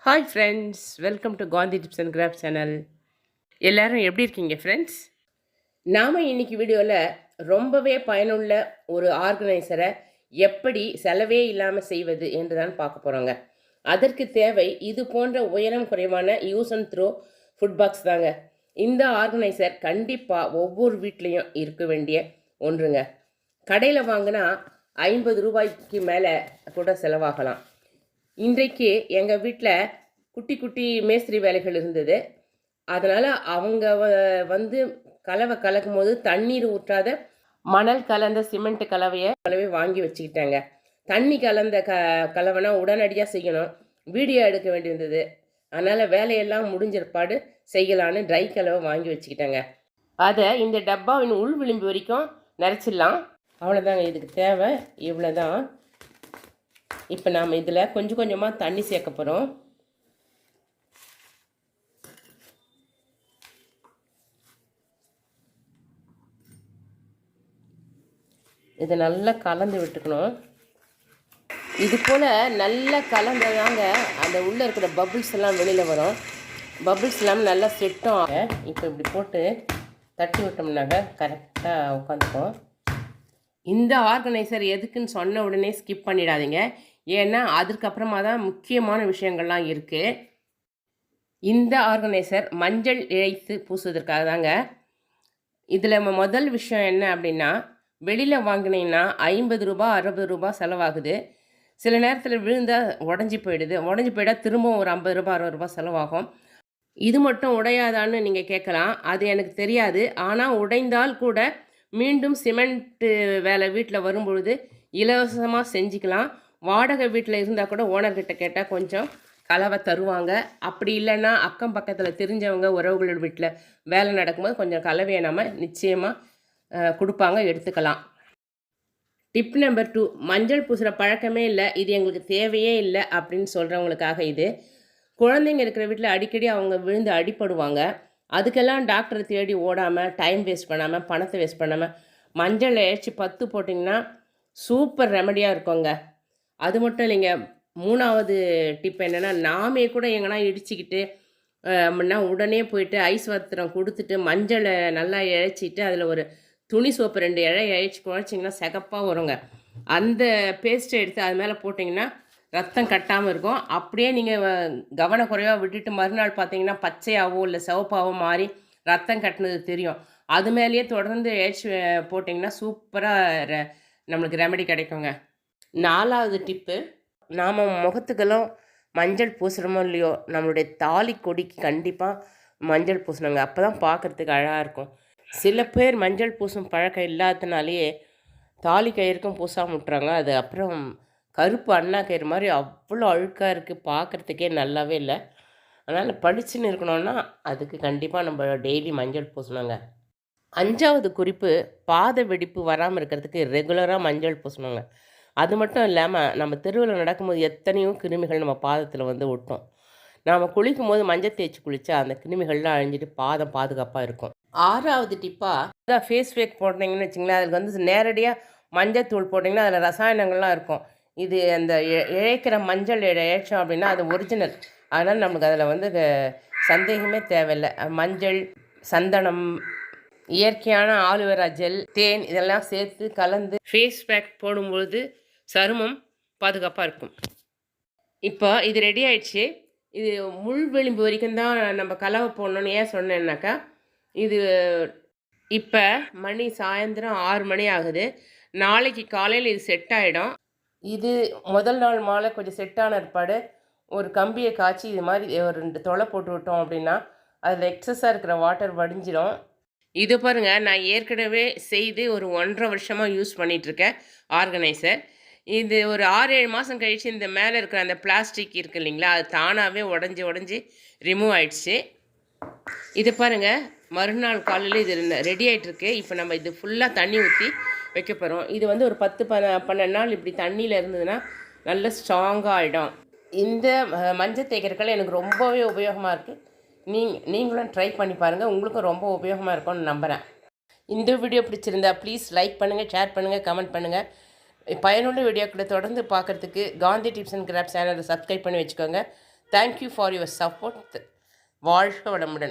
Hi friends, welcome to Gandhi tips and craft channel. எல்லாரும் எப்படி இருக்கீங்க ஃப்ரெண்ட்ஸ்? நாம் இன்னைக்கு வீடியோவில் ரொம்பவே பயனுள்ள ஒரு ஆர்கனைசரை எப்படி செலவே இல்லாமல் செய்வது என்று தான் பார்க்க போகிறோங்க. அதற்கு தேவை இது போன்ற உயரம் குறைவான use and throw food box தாங்க. இந்த ஆர்கனைசர் கண்டிப்பாக ஒவ்வொரு வீட்லேயும் இருக்க வேண்டிய ஒன்றுங்க. கடையில் வாங்கினா 50 ரூபாய்க்கு மேலே கூட செலவாகலாம். இன்றைக்கு எங்கள் வீட்டில் குட்டி குட்டி மேஸ்திரி வேலைகள் இருந்தது. அதனால் அவங்க வந்து கலவை கலக்கும் போது தண்ணீர் ஊற்றாத மணல் கலந்த சிமெண்ட் கலவையை வாங்கி வச்சுக்கிட்டாங்க. தண்ணி கலந்த கலவைனா உடனடியாக செய்யணும், வீடியோ எடுக்க வேண்டியிருந்தது. அதனால் வேலையெல்லாம் முடிஞ்சிருப்பாடு செய்யலான்னு ட்ரை கலவை வாங்கி வச்சுக்கிட்டாங்க. அதை இந்த டப்பாவின் உள் விளிம்பு வரைக்கும் நிறச்சிடலாம். அவ்வளோதாங்க, இதுக்கு தேவை இவ்வளோ தான். இப்போ நாம் இதில் கொஞ்சம் கொஞ்சமாக தண்ணி சேர்க்க போகிறோம். இதை நல்லா கலந்து விட்டுக்கணும். இது போல் நல்லா கலந்ததாங்க அந்த உள்ளே இருக்கிற பபுள்ஸ் எல்லாம் வெளியில் வரும். பபுள்ஸ் எல்லாம் நல்லா செட்டும். இப்போ இப்படி போட்டு தட்டி விட்டோம்னாக்க கரெக்டாக உட்காந்துக்கும். இந்த ஆர்கனைசர் எதுக்குன்னு சொன்ன உடனே ஸ்கிப் பண்ணிடாதீங்க, ஏன்னா அதுக்கப்புறமா தான் முக்கியமான விஷயங்கள்லாம் இருக்குது. இந்த ஆர்கனைசர் மஞ்சள் இழைத்து பூசுவதற்காக தாங்க. இதில் முதல் விஷயம் என்ன அப்படின்னா, வெளியில் வாங்கினீங்கன்னா 50 ரூபா 60 ரூபா செலவாகுது. சில நேரத்தில் விழுந்தால் உடஞ்சி போயிடால் திரும்பவும் ஒரு 50 ரூபா 60 ரூபா செலவாகும். இது மட்டும் உடையாதான்னு நீங்கள் கேட்கலாம். அது எனக்கு தெரியாது. ஆனால் உடைந்தால் கூட மீண்டும் சிமெண்ட்டு வேலை வீட்டில் வரும்பொழுது இலவசமாக செஞ்சுக்கலாம். வாடகை வீட்டில் இருந்தால் கூட ஓனர்கிட்ட கேட்டால் கொஞ்சம் கலவை தருவாங்க. அப்படி இல்லைன்னா அக்கம் பக்கத்தில் தெரிஞ்சவங்க உறவுகளோட வீட்டில் வேலை நடக்கும்போது கொஞ்சம் கலவையை நம்ம நிச்சயமாக கொடுப்பாங்க, எடுத்துக்கலாம். டிப் நம்பர் 2, மஞ்சள் பூசுகிற பழக்கமே இல்லை, இது எங்களுக்கு தேவையே இல்லை அப்படின்னு சொல்கிறவங்களுக்காக இது. குழந்தைங்க இருக்கிற வீட்டில் அடிக்கடி அவங்க விழுந்து அடிப்படுவாங்க. அதுக்கெல்லாம் டாக்டரை தேடி ஓடாமல், டைம் வேஸ்ட் பண்ணாமல், பணத்தை வேஸ்ட் பண்ணாமல் மஞ்சள் இழைச்சி 10 போட்டிங்கன்னா சூப்பர் ரெமடியாக இருக்குங்க. அது மட்டும் இல்லைங்க, 3வது டிப் என்னென்னா, நாமே கூட எங்கன்னா இடிச்சிக்கிட்டு உடனே போயிட்டு ஐஸ் வத்திரம் கொடுத்துட்டு மஞ்சளை நல்லா இழைச்சிட்டு அதில் ஒரு துணி சோப்பு 2 இழை இழைச்சி குழைச்சிங்கன்னா சிகப்பாக வருங்க. அந்த பேஸ்ட்டை எடுத்து அது மேலே போட்டிங்கன்னா ரத்தம் கட்டாமல் இருக்கும். அப்படியே நீங்கள் கவனக்குறைவாக விட்டுட்டு மறுநாள் பார்த்தீங்கன்னா பச்சையாகவோ இல்லை சிவப்பாகவோ மாறி ரத்தம் கட்டினது தெரியும். அது மேலேயே தொடர்ந்து இழைச்சி போட்டிங்கன்னா சூப்பராக நம்மளுக்கு ரெமெடி கிடைக்குங்க. 4வது டிப்பு, நாம் முகத்துக்கெல்லாம் மஞ்சள் பூசுகிறோமோ இல்லையோ, நம்மளுடைய தாலி கொடிக்கு கண்டிப்பாக மஞ்சள் பூசணுங்க. அப்போ தான் பார்க்குறதுக்கு அழகாக இருக்கும். சில பேர் மஞ்சள் பூசும் பழக்கம் இல்லாததுனாலேயே தாலி கயிறுக்கும் பூசாமல் விட்டுறாங்க. அது அப்புறம் கருப்பு அண்ணா கயிறு மாதிரி அவ்வளோ அழுக்காக இருக்குது, பார்க்குறதுக்கே நல்லாவே இல்லை. அதனால் படிச்சுன்னு இருக்கணும்னா அதுக்கு கண்டிப்பாக நம்ம டெய்லி மஞ்சள் பூசணுங்க. 5வது குறிப்பு, பாத வெடிப்பு வராமல் இருக்கிறதுக்கு ரெகுலராக மஞ்சள் பூசணுங்க. அது மட்டும் இல்லாமல் நம்ம தெருவில் நடக்கும்போது எத்தனையோ கிருமிகள் நம்ம பாதத்தில் வந்து ஒட்டும். நாம் குளிக்கும் போது மஞ்சள் தேய்ச்சி குளித்தா அந்த கிருமிகள்லாம் அழிஞ்சிட்டு பாதம் பாதுகாப்பாக இருக்கும். 6வது டிப்பாக அதான் ஃபேஸ் பேக் போட்டிங்கன்னு வச்சிங்களேன், அதுக்கு வந்து நேரடியாக மஞ்சள் தூள் போட்டிங்கன்னா அதில் ரசாயனங்கள்லாம் இருக்கும். இது அந்த இழைக்கிற மஞ்சள் இழைச்சோம் அப்படின்னா அது ஒரிஜினல். அதனால் நம்மளுக்கு அதில் வந்து சந்தேகமே தேவையில்லை. மஞ்சள், சந்தனம், இயற்கையான ஆலுவேரா ஜெல், தேன் இதெல்லாம் சேர்த்து கலந்து ஃபேஸ் பேக் போடும்பொழுது சருமம் பாதுகாப்பாக இருக்கும். இப்போ இது ரெடி ஆயிடுச்சு. இது முள் விளிம்பு வரைக்கும் தான் நம்ம கலவை போடணுன்னு ஏன் சொன்னேன்னாக்கா, இது இப்போ மணி சாயந்தரம் 6 மணி ஆகுது. நாளைக்கு காலையில் இது செட் ஆகிடும். இது முதல் நாள் மாலை கொஞ்சம் செட்டான ஏற்பாடு ஒரு கம்பியை காய்ச்சி இது மாதிரி ஒரு 2 தொலை போட்டு விட்டோம் அப்படின்னா அதில் எக்ஸஸாக இருக்கிற வாட்டர் வடிஞ்சிடும். இது பாருங்கள், நான் ஏற்கனவே செய்து ஒரு 1.5 வருஷமாக யூஸ் பண்ணிகிட்ருக்கேன் ஆர்கனைசர். இது ஒரு 6-7 மாதம் கழித்து இந்த மேலே இருக்கிற அந்த பிளாஸ்டிக் இருக்குது இல்லைங்களா, அது தானாகவே உடஞ்சி ரிமூவ் ஆகிடுச்சு. இது பாருங்கள், மறுநாள் காலையில் இது ரெடி ஆகிட்டுருக்கு. இப்போ நம்ம இது ஃபுல்லாக தண்ணி ஊற்றி வைக்க போகிறோம். இது வந்து ஒரு 10-12 நாள் இப்படி தண்ணியில் இருந்ததுன்னா நல்ல ஸ்ட்ராங்காக ஆகிடும். இந்த மஞ்சள் தேய்க்கிறதுக்கெல்லாம் எனக்கு ரொம்பவே உபயோகமாக இருக்குது. நீங்களும் ட்ரை பண்ணி பாருங்கள், உங்களுக்கும் ரொம்ப உபயோகமாக இருக்கும்னு நம்புகிறேன். இந்த வீடியோ பிடிச்சிருந்தா ப்ளீஸ் லைக் பண்ணுங்கள், ஷேர் பண்ணுங்கள், கமெண்ட் பண்ணுங்கள். பயனுள்ள வீடியோக்களை தொடர்ந்து பார்க்குறதுக்கு காந்தி டிப்ஸ் அண்ட் கிராஃப்ட் சேனலை சப்ஸ்கிரைப் பண்ணி வச்சுக்கோங்க. Thank you for your support. வாழ்க வளமுடன்.